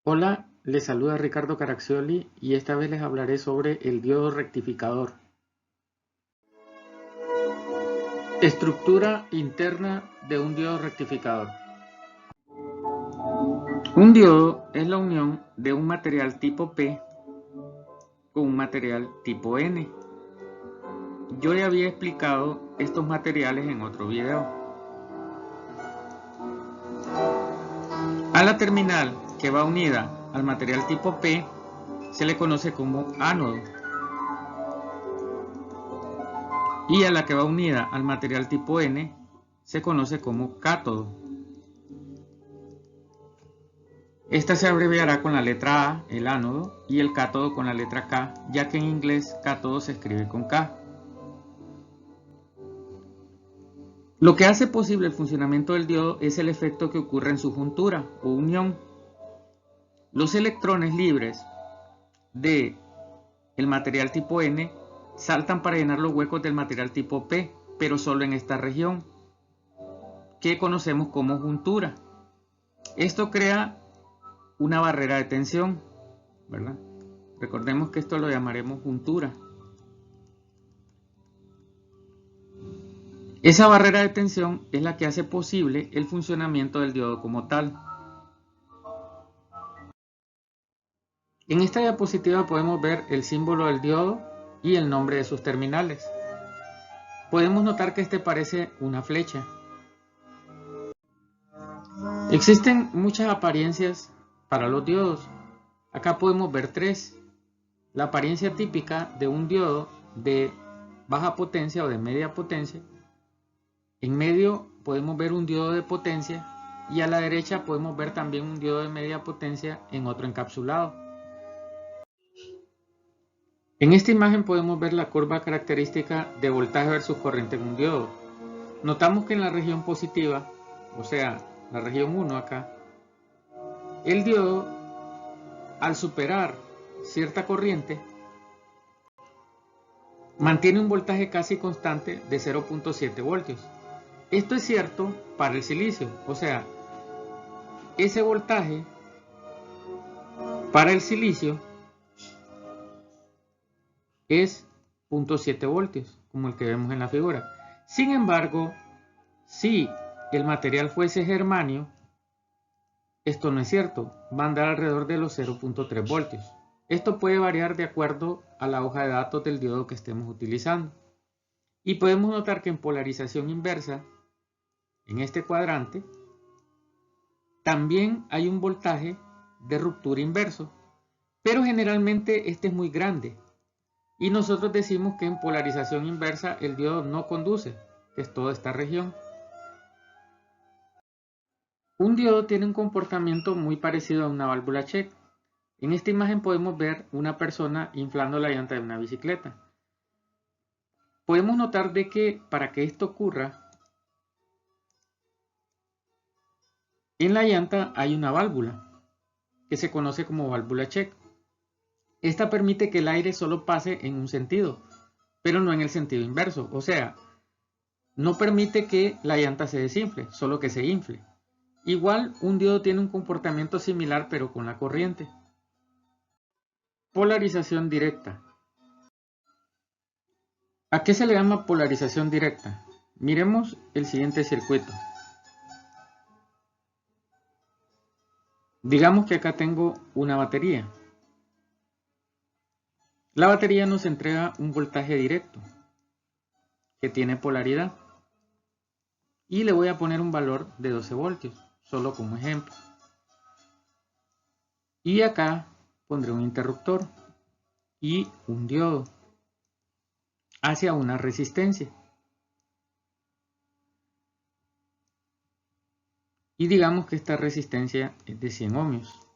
Hola, les saluda Ricardo Caraccioli y esta vez les hablaré sobre el diodo rectificador. Estructura interna de un diodo rectificador. Un diodo es la unión de un material tipo P con un material tipo N. Yo ya había explicado estos materiales en otro video. A la terminal que va unida al material tipo P se le conoce como ánodo, y a la que va unida al material tipo N se conoce como cátodo. Esta se abreviará con la letra A, el ánodo, y el cátodo con la letra K, ya que en inglés cátodo se escribe con K. Lo que hace posible el funcionamiento del diodo es el efecto que ocurre en su juntura o unión. Los electrones libres del material tipo N saltan para llenar los huecos del material tipo P, pero solo en esta región, que conocemos como juntura. Esto crea una barrera de tensión, ¿verdad? Recordemos que esto lo llamaremos juntura. Esa barrera de tensión es la que hace posible el funcionamiento del diodo como tal. En esta diapositiva podemos ver el símbolo del diodo y el nombre de sus terminales. Podemos notar que este parece una flecha. Existen muchas apariencias para los diodos. Acá podemos ver tres. La apariencia típica de un diodo de baja potencia o de media potencia. En medio podemos ver un diodo de potencia y a la derecha podemos ver también un diodo de media potencia en otro encapsulado. En esta imagen podemos ver la curva característica de voltaje versus corriente en un diodo. Notamos que en la región positiva, o sea, la región 1 acá, el diodo al superar cierta corriente mantiene un voltaje casi constante de 0.7 voltios. Esto es cierto para el silicio, o sea, ese voltaje para el silicio es 0.7 voltios, como el que vemos en la figura. Sin embargo, si el material fuese germanio, esto no es cierto, va a andar alrededor de los 0.3 voltios. Esto puede variar de acuerdo a la hoja de datos del diodo que estemos utilizando. Y podemos notar que en polarización inversa, en este cuadrante, también hay un voltaje de ruptura inverso, pero generalmente este es muy grande. Y nosotros decimos que en polarización inversa el diodo no conduce, que es toda esta región. Un diodo tiene un comportamiento muy parecido a una válvula check. En esta imagen podemos ver una persona inflando la llanta de una bicicleta. Podemos notar de que para que esto ocurra, en la llanta hay una válvula, que se conoce como válvula check. Esta permite que el aire solo pase en un sentido, pero no en el sentido inverso. O sea, no permite que la llanta se desinfle, solo que se infle. Igual, un diodo tiene un comportamiento similar, pero con la corriente. Polarización directa. ¿A qué se le llama polarización directa? Miremos el siguiente circuito. Digamos que acá tengo una batería. La batería nos entrega un voltaje directo que tiene polaridad. Y le voy a poner un valor de 12 voltios, solo como ejemplo. Y acá pondré un interruptor y un diodo hacia una resistencia. Y digamos que esta resistencia es de 100 ohmios.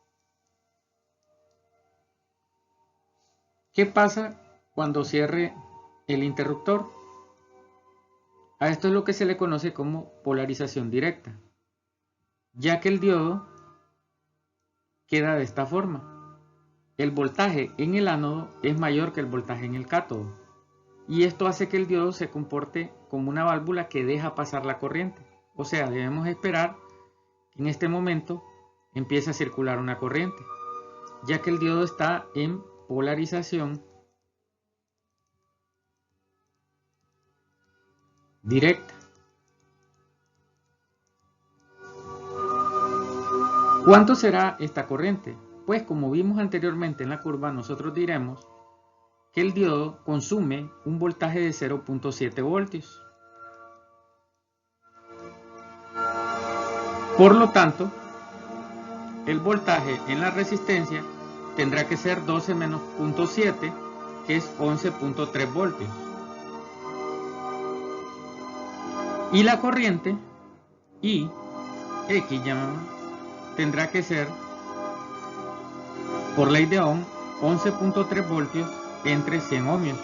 ¿Qué pasa cuando cierre el interruptor? A esto es lo que se le conoce como polarización directa, ya que el diodo queda de esta forma. El voltaje en el ánodo es mayor que el voltaje en el cátodo, y esto hace que el diodo se comporte como una válvula que deja pasar la corriente. O sea, debemos esperar que en este momento empieza a circular una corriente, ya que el diodo está en polarización directa. ¿Cuánto será esta corriente? Pues como vimos anteriormente en la curva, nosotros diremos que el diodo consume un voltaje de 0.7 voltios. Por lo tanto, el voltaje en la resistencia tendrá que ser 12 menos 0.7, que es 11.3 voltios. Y la corriente I, X llamamos, tendrá que ser, por ley de Ohm, 11.3 voltios entre 100 ohmios.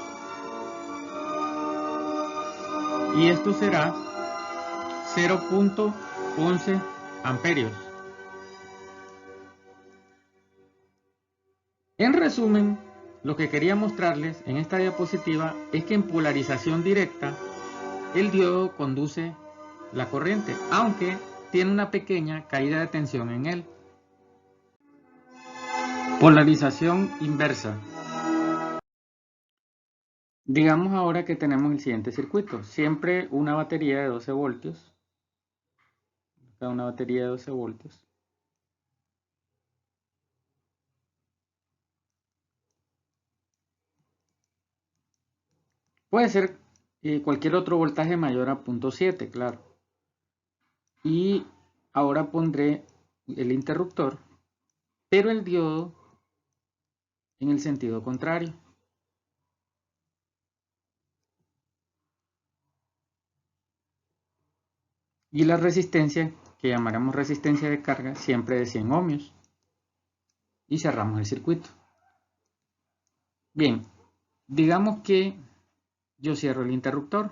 Y esto será 0.11 amperios. En resumen, lo que quería mostrarles en esta diapositiva es que en polarización directa el diodo conduce la corriente, aunque tiene una pequeña caída de tensión en él. Polarización inversa. Digamos ahora que tenemos el siguiente circuito, siempre una batería de 12 voltios, una batería de 12 voltios. Puede ser cualquier otro voltaje mayor a 0.7, claro. Y ahora pondré el interruptor, pero el diodo en el sentido contrario. Y la resistencia, que llamaremos resistencia de carga, siempre de 100 ohmios. Y cerramos el circuito. Bien, digamos que yo cierro el interruptor.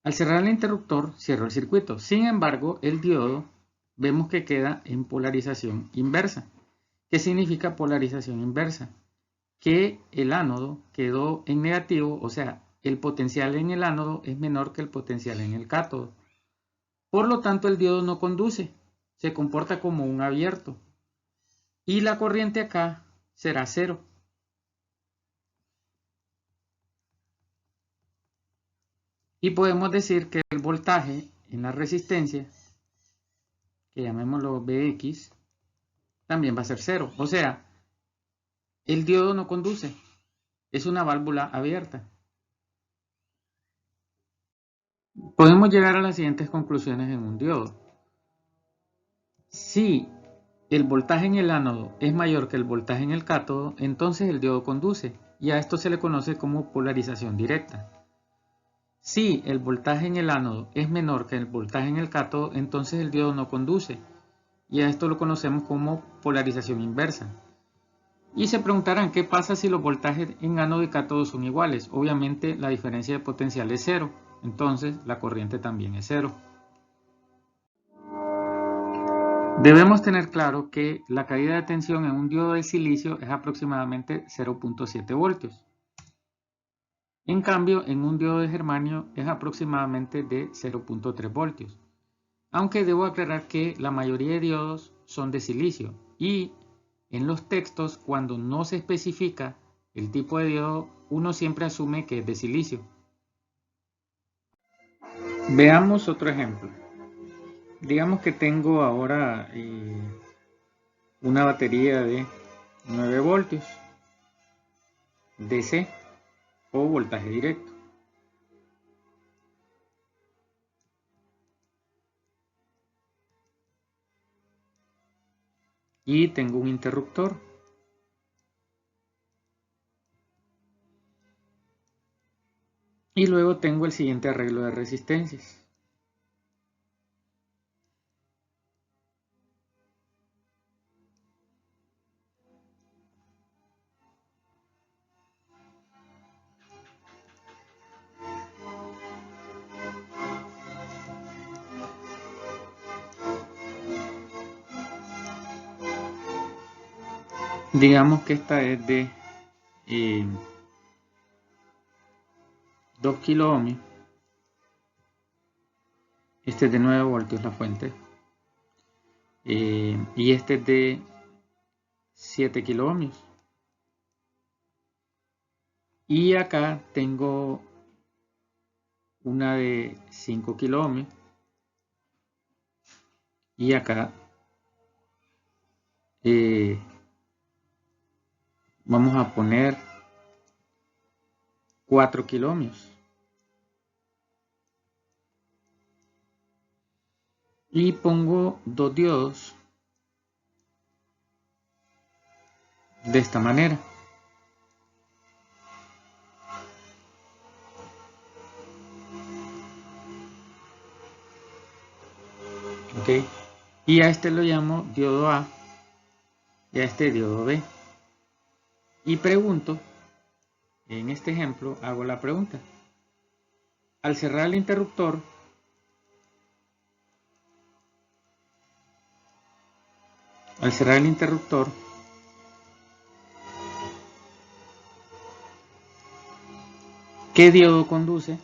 Al cerrar el interruptor, cierro el circuito. Sin embargo, el diodo vemos que queda en polarización inversa. ¿Qué significa polarización inversa? Que el ánodo quedó en negativo, o sea, el potencial en el ánodo es menor que el potencial en el cátodo. Por lo tanto, el diodo no conduce, se comporta como un abierto. Y la corriente acá será cero. Y podemos decir que el voltaje en la resistencia, que llamémoslo Vx, también va a ser cero. O sea, el diodo no conduce, es una válvula abierta. Podemos llegar a las siguientes conclusiones en un diodo. Si el voltaje en el ánodo es mayor que el voltaje en el cátodo, entonces el diodo conduce, y a esto se le conoce como polarización directa. Si el voltaje en el ánodo es menor que el voltaje en el cátodo, entonces el diodo no conduce, y a esto lo conocemos como polarización inversa. Y se preguntarán, ¿qué pasa si los voltajes en ánodo y cátodo son iguales? Obviamente la diferencia de potencial es cero, entonces la corriente también es cero. Debemos tener claro que la caída de tensión en un diodo de silicio es aproximadamente 0.7 voltios. En cambio, en un diodo de germanio es aproximadamente de 0.3 voltios. Aunque debo aclarar que la mayoría de diodos son de silicio y en los textos, cuando no se especifica el tipo de diodo, uno siempre asume que es de silicio. Veamos otro ejemplo. Digamos que tengo ahora una batería de 9 voltios DC o voltaje directo. Y tengo un interruptor. Y luego tengo el siguiente arreglo de resistencias. Digamos que esta es de 2 kilo ohmios. Este es de 9 voltios la fuente. y este es de 7 kiloohmios. Y acá tengo una de 5 kiloohmios. Y acá vamos a poner 4 kiloohmios. Y pongo 2 diodos de esta manera. ¿Ok? Y a este lo llamo diodo A y a este diodo B. Y pregunto, en este ejemplo hago la pregunta. Al cerrar el interruptor, ¿qué diodo conduce?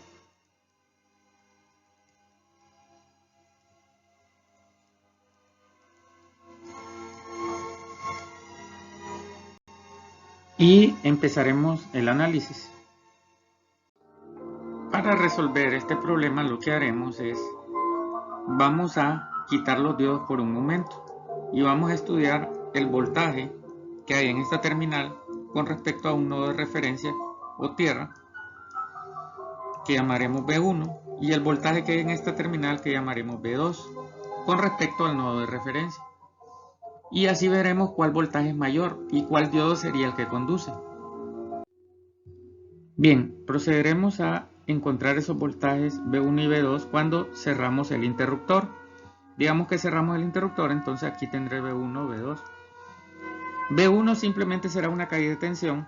Y empezaremos el análisis. Para resolver este problema lo que haremos es, vamos a quitar los diodos por un momento y vamos a estudiar el voltaje que hay en esta terminal con respecto a un nodo de referencia o tierra que llamaremos B1 y el voltaje que hay en esta terminal que llamaremos B2 con respecto al nodo de referencia. Y así veremos cuál voltaje es mayor y cuál diodo sería el que conduce. Bien, procederemos a encontrar esos voltajes B1 y B2 cuando cerramos el interruptor. Digamos que cerramos el interruptor, entonces aquí tendré B1, B2. B1 simplemente será una caída de tensión,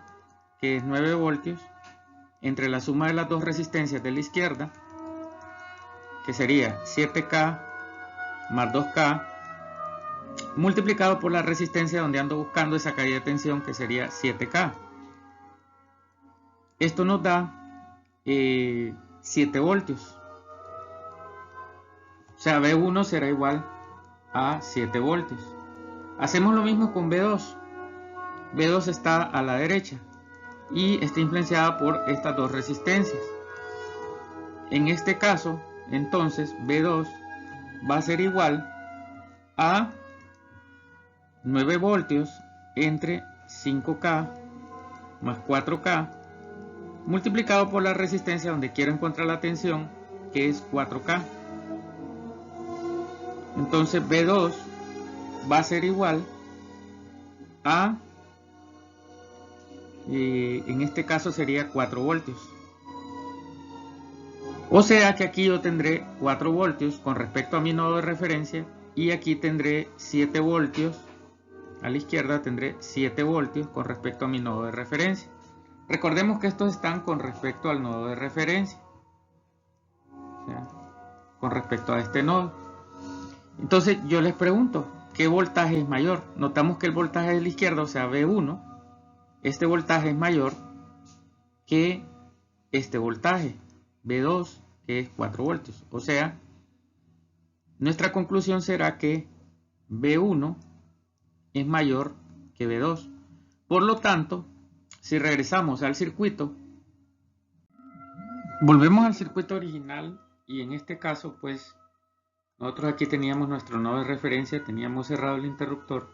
que es 9 voltios, entre la suma de las dos resistencias de la izquierda, que sería 7K más 2K, multiplicado por la resistencia donde ando buscando esa caída de tensión, que sería 7K. Esto nos da 7 voltios. O sea, B1 será igual a 7 voltios. Hacemos lo mismo con B2. B2 está a la derecha y está influenciada por estas dos resistencias. En este caso, entonces, B2 va a ser igual a 9 voltios entre 5K más 4K multiplicado por la resistencia donde quiero encontrar la tensión, que es 4K. Entonces B2 va a ser igual a, en este caso sería 4 voltios. O sea que aquí yo tendré 4 voltios con respecto a mi nodo de referencia y aquí tendré 7 voltios. A la izquierda tendré 7 voltios con respecto a mi nodo de referencia. Recordemos que estos están con respecto al nodo de referencia, o sea, con respecto a este nodo. Entonces yo les pregunto, ¿qué voltaje es mayor? Notamos que el voltaje de la izquierda, o sea B1, este voltaje es mayor que este voltaje, B2, que es 4 voltios. O sea, nuestra conclusión será que B1 es mayor que B2. Por lo tanto, si regresamos al circuito, volvemos al circuito original y en este caso, pues, nosotros aquí teníamos nuestro nodo de referencia, teníamos cerrado el interruptor.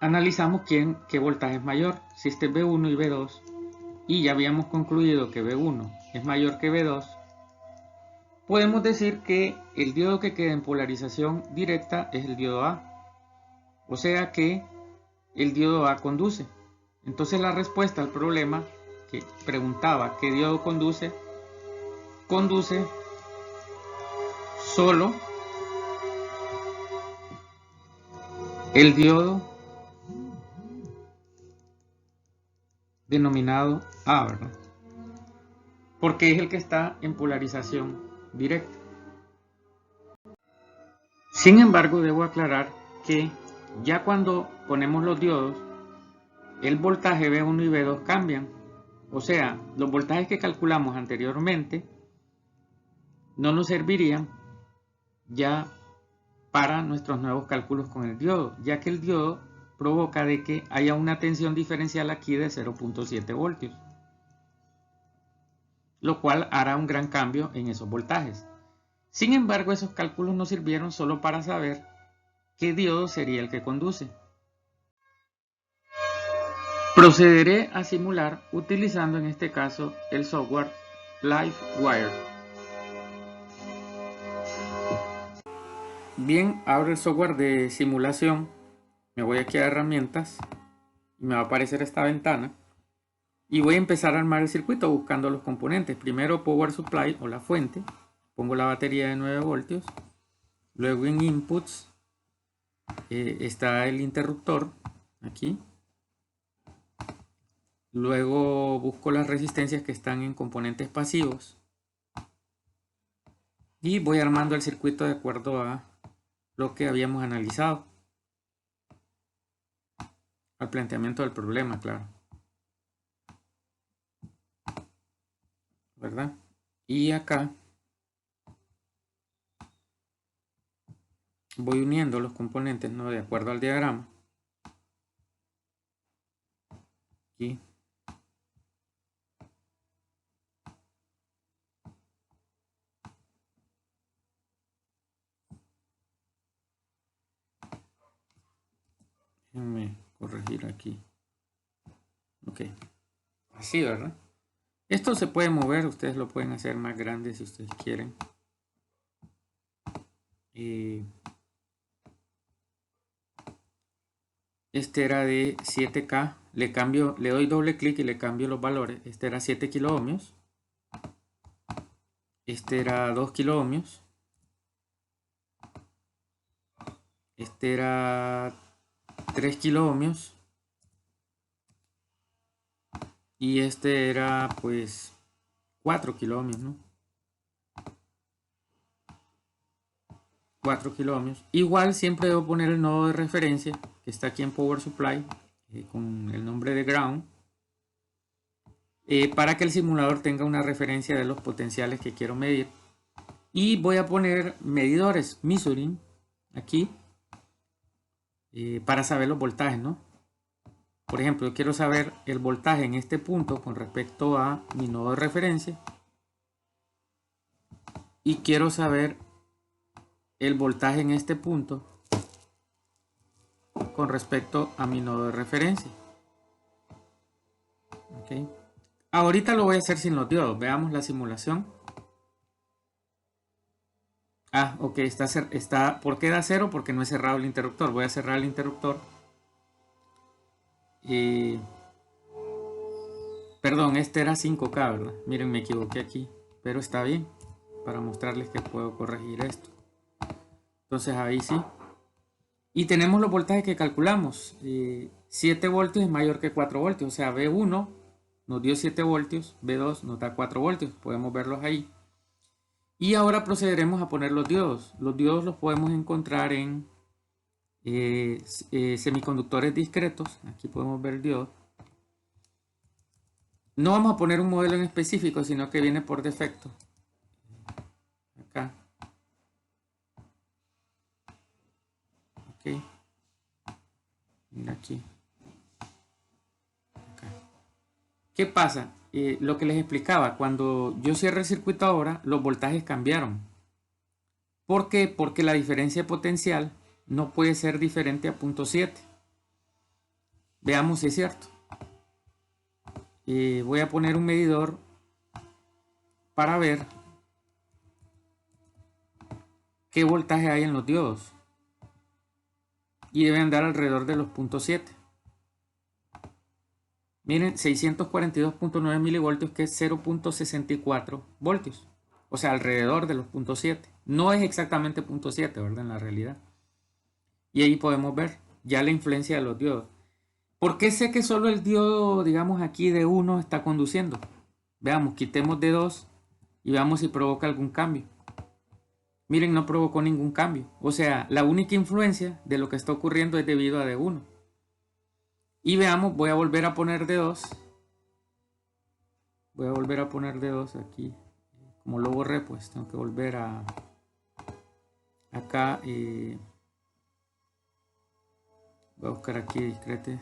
Analizamos qué voltaje es mayor, si este es B1 y B2, y ya habíamos concluido que B1 es mayor que B2, podemos decir que el diodo que queda en polarización directa es el diodo A, o sea que el diodo A conduce. Entonces la respuesta al problema que preguntaba qué diodo conduce, conduce solo el diodo denominado A, ¿verdad? Porque es el que está en polarización directa. Sin embargo, debo aclarar que ya cuando ponemos los diodos, el voltaje B1 y B2 cambian. O sea, los voltajes que calculamos anteriormente no nos servirían ya para nuestros nuevos cálculos con el diodo, ya que el diodo provoca de que haya una tensión diferencial aquí de 0.7 voltios, lo cual hará un gran cambio en esos voltajes. Sin embargo, esos cálculos nos sirvieron solo para saber qué diodo sería el que conduce. Procederé a simular utilizando en este caso el software LiveWire. Bien, abro el software de simulación, me voy aquí a herramientas y me va a aparecer esta ventana y voy a empezar a armar el circuito buscando los componentes. Primero Power Supply o la fuente, pongo la batería de 9 voltios, luego en Inputs está el interruptor aquí. Luego busco las resistencias que están en componentes pasivos y voy armando el circuito de acuerdo a lo que habíamos analizado, al planteamiento del problema, claro, ¿verdad? Y acá voy uniendo los componentes, ¿no?, de acuerdo al diagrama. Aquí. Déjenme corregir aquí. Ok. Así, ¿verdad? Esto se puede mover, ustedes lo pueden hacer más grande si ustedes quieren. Este era de 7K. Le doy doble clic y le cambio los valores. Este era 7 kilo ohmios. Este era 2 kilo ohmios. Este era 3 kilo ohmios. Y este era pues 4 kilo ohmios, ¿no? 4 kilo ohmios. Igual siempre debo poner el nodo de referencia que está aquí en Power Supply con el nombre de ground para que el simulador tenga una referencia de los potenciales que quiero medir. Y voy a poner medidores measuring aquí para saber los voltajes, ¿no? Por ejemplo, yo quiero saber el voltaje en este punto con respecto a mi nodo de referencia y quiero saber el voltaje en este punto con respecto a mi nodo de referencia. Okay. Ahorita lo voy a hacer sin los diodos. Veamos la simulación. Ah, ok, ¿por qué da 0? Porque no he cerrado el interruptor. Voy a cerrar el interruptor. Perdón, este era 5K, ¿verdad? Miren, me equivoqué aquí, pero está bien para mostrarles que puedo corregir esto. Entonces ahí sí. Y tenemos los voltajes que calculamos. 7 voltios es mayor que 4 voltios. O sea, B1 nos dio 7 voltios, B2 nos da 4 voltios. Podemos verlos ahí. Y ahora procederemos a poner los diodos. Los diodos los podemos encontrar en semiconductores discretos. Aquí podemos ver el diodo. No vamos a poner un modelo en específico, sino que viene por defecto. Acá. Ok. Mira aquí. Acá. ¿Qué pasa? Lo que les explicaba, cuando yo cierro el circuito ahora, los voltajes cambiaron. ¿Por qué? Porque la diferencia potencial no puede ser diferente a 0.7. Veamos si es cierto. Voy a poner un medidor para ver qué voltaje hay en los diodos. Y debe andar alrededor de los 0.7. Miren, 642.9 milivoltios, que es 0.64 voltios. O sea, alrededor de los 0.7. No es exactamente 0.7, ¿verdad? En la realidad. Y ahí podemos ver ya la influencia de los diodos. ¿Por qué sé que solo el diodo, digamos aquí, de 1 está conduciendo? Veamos, quitemos de 2 y veamos si provoca algún cambio. Miren, no provocó ningún cambio. O sea, la única influencia de lo que está ocurriendo es debido a D1. Y veamos, voy a volver a poner D2. Voy a volver a poner D2 aquí. Como lo borré, pues tengo que volver a acá voy a buscar aquí discrete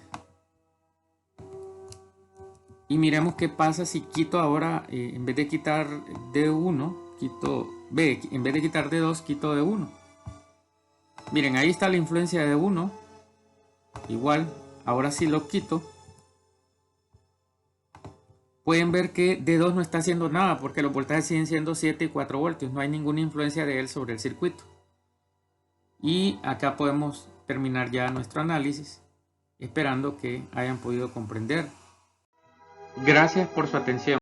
y miremos qué pasa si quito ahora, en vez de quitar D1, quito B, en vez de quitar D2, quito D1. Miren, ahí está la influencia de D1, igual, ahora sí lo quito. Pueden ver que D2 no está haciendo nada porque los voltajes siguen siendo 7 y 4 voltios, no hay ninguna influencia de él sobre el circuito. Y acá podemos terminar ya nuestro análisis, esperando que hayan podido comprender. Gracias por su atención.